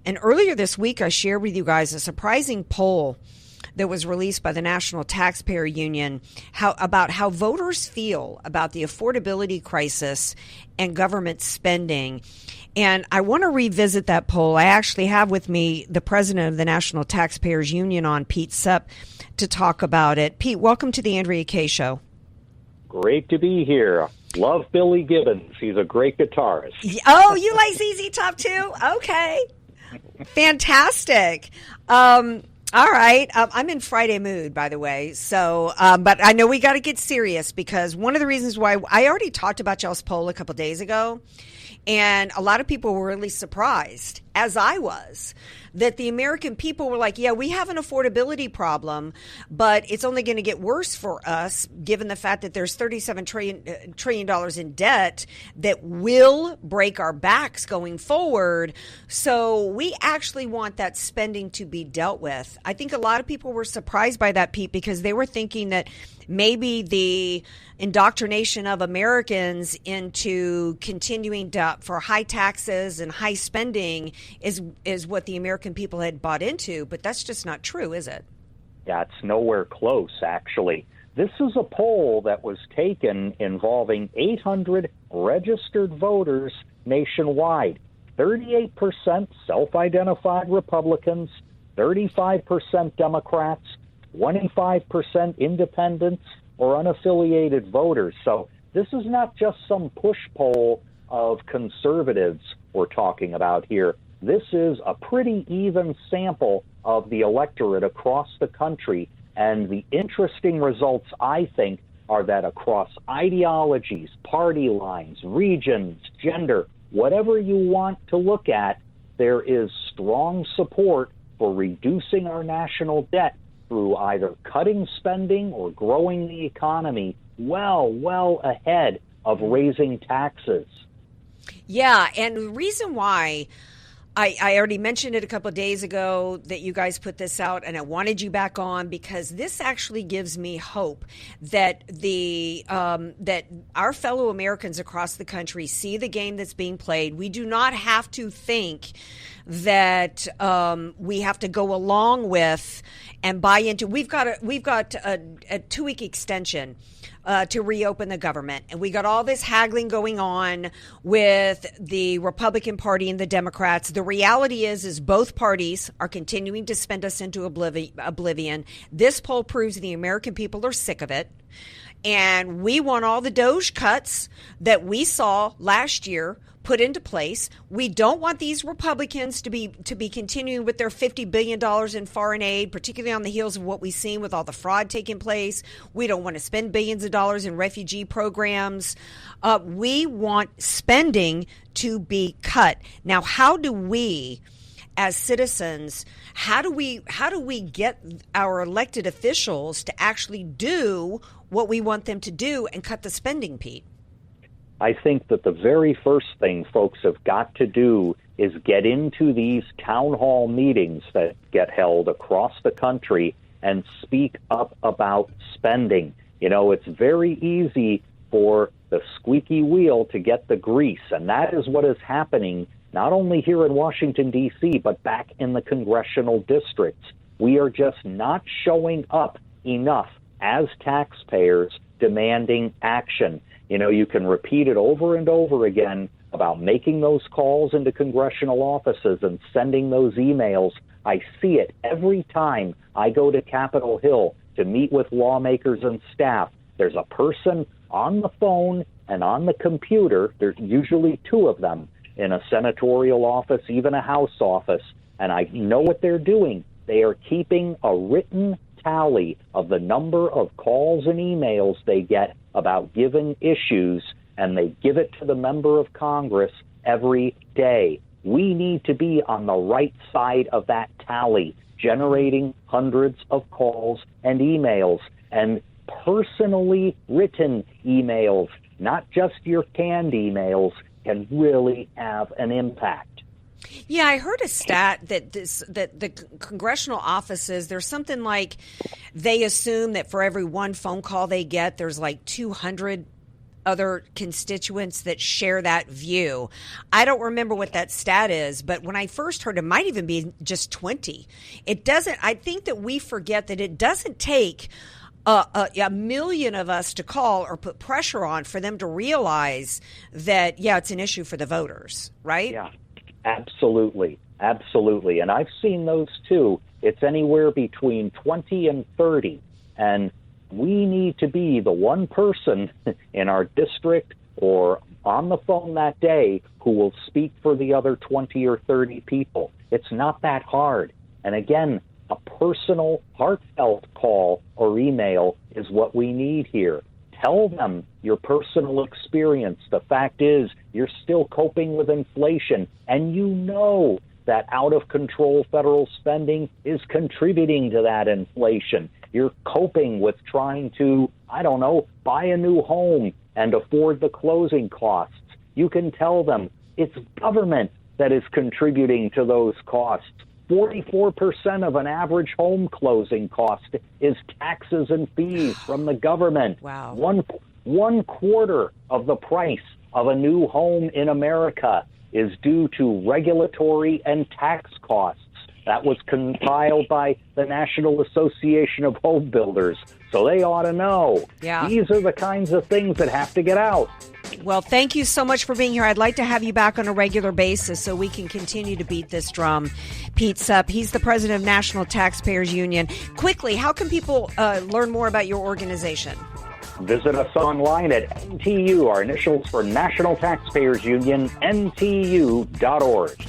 And earlier this week, I shared with you guys a surprising poll that was released by the National Taxpayer Union about how voters feel about the affordability crisis and government spending. And I want to revisit that poll. I actually have with me the president of the National Taxpayers Union on, Pete Sepp, to talk about it. Pete, welcome to the Andrea Kaye Show. Great to be here. Love Billy Gibbons. He's a great guitarist. Oh, you like ZZ Top too? Okay. Fantastic. All right. I'm in Friday mood, by the way. So, but I know we got to get serious, because one of the reasons why I already talked about y'all's poll a couple days ago, and a lot of people were really surprised, as I was, that the American people were like, yeah, we have an affordability problem, but it's only going to get worse for us, given the fact that there's $37 trillion in debt that will break our backs going forward. So we actually want that spending to be dealt with. I think a lot of people were surprised by that, Pete, because they were thinking that maybe the indoctrination of Americans into continuing for high taxes and high spending is what the American people had bought into, but that's just not true, is it? Yeah, it's nowhere close, actually. This is a poll that was taken involving 800 registered voters nationwide. 38% self-identified Republicans, 35% Democrats, 25% independents or unaffiliated voters. So this is not just some push poll of conservatives we're talking about here. This is a pretty even sample of the electorate across the country. And the interesting results, I think, are that across ideologies, party lines, regions, gender, whatever you want to look at, there is strong support for reducing our national debt through either cutting spending or growing the economy well ahead of raising taxes. Yeah, and the reason why I already mentioned it a couple of days ago that you guys put this out, and I wanted you back on because this actually gives me hope that that our fellow Americans across the country see the game that's being played. We do not have to think that we have to go along with and buy into. We've got a 2-week extension to reopen the government. And we got all this haggling going on with the Republican Party and the Democrats. The reality is both parties are continuing to spend us into oblivion. This poll proves the American people are sick of it. And we want all the DOGE cuts that we saw last year put into place. We don't want these Republicans to be continuing with their $50 billion in foreign aid, particularly on the heels of what we've seen with all the fraud taking place. We don't want to spend billions of dollars in refugee programs. We want spending to be cut. Now, how do we, as citizens, how do we get our elected officials to actually do what we want them to do and cut the spending, Pete? I think that the very first thing folks have got to do is get into these town hall meetings that get held across the country and speak up about spending. You know, it's very easy for the squeaky wheel to get the grease, and that is what is happening not only here in Washington, D.C., but back in the congressional districts. We are just not showing up enough as taxpayers demanding action. You know, you can repeat it over and over again about making those calls into congressional offices and sending those emails. I see it every time I go to Capitol Hill to meet with lawmakers and staff. There's a person on the phone and on the computer. There's usually two of them in a senatorial office, even a House office, and I know what they're doing. They are keeping a written tally of the number of calls and emails they get about given issues, and they give it to the member of Congress every day. We need to be on the right side of that tally, generating hundreds of calls and emails, and personally written emails, not just your canned emails, can really have an impact. Yeah, I heard a stat that the congressional offices, there's something like they assume that for every one phone call they get, there's like 200 other constituents that share that view. I don't remember what that stat is, but when I first heard it might even be just 20. It doesn't, I think that we forget that it doesn't take a million of us to call or put pressure on for them to realize that, yeah, it's an issue for the voters, right? Yeah, absolutely. Absolutely. And I've seen those too. It's anywhere between 20 and 30. And we need to be the one person in our district or on the phone that day who will speak for the other 20 or 30 people. It's not that hard. And again, a personal, heartfelt call or email is what we need here. Tell them your personal experience. The fact is, you're still coping with inflation, and you know that out-of-control federal spending is contributing to that inflation. You're coping with trying to, I don't know, buy a new home and afford the closing costs. You can tell them it's government that is contributing to those costs. 44% of an average home closing cost is taxes and fees from the government. Wow. One quarter of the price of a new home in America is due to regulatory and tax costs. That was compiled by the National Association of Home Builders, so they ought to know. Yeah. These are the kinds of things that have to get out. Well, thank you so much for being here. I'd like to have you back on a regular basis so we can continue to beat this drum. Pete Sepp, he's the president of National Taxpayers Union. Quickly, how can people learn more about your organization? Visit us online at NTU, our initials for National Taxpayers Union, NTU.org.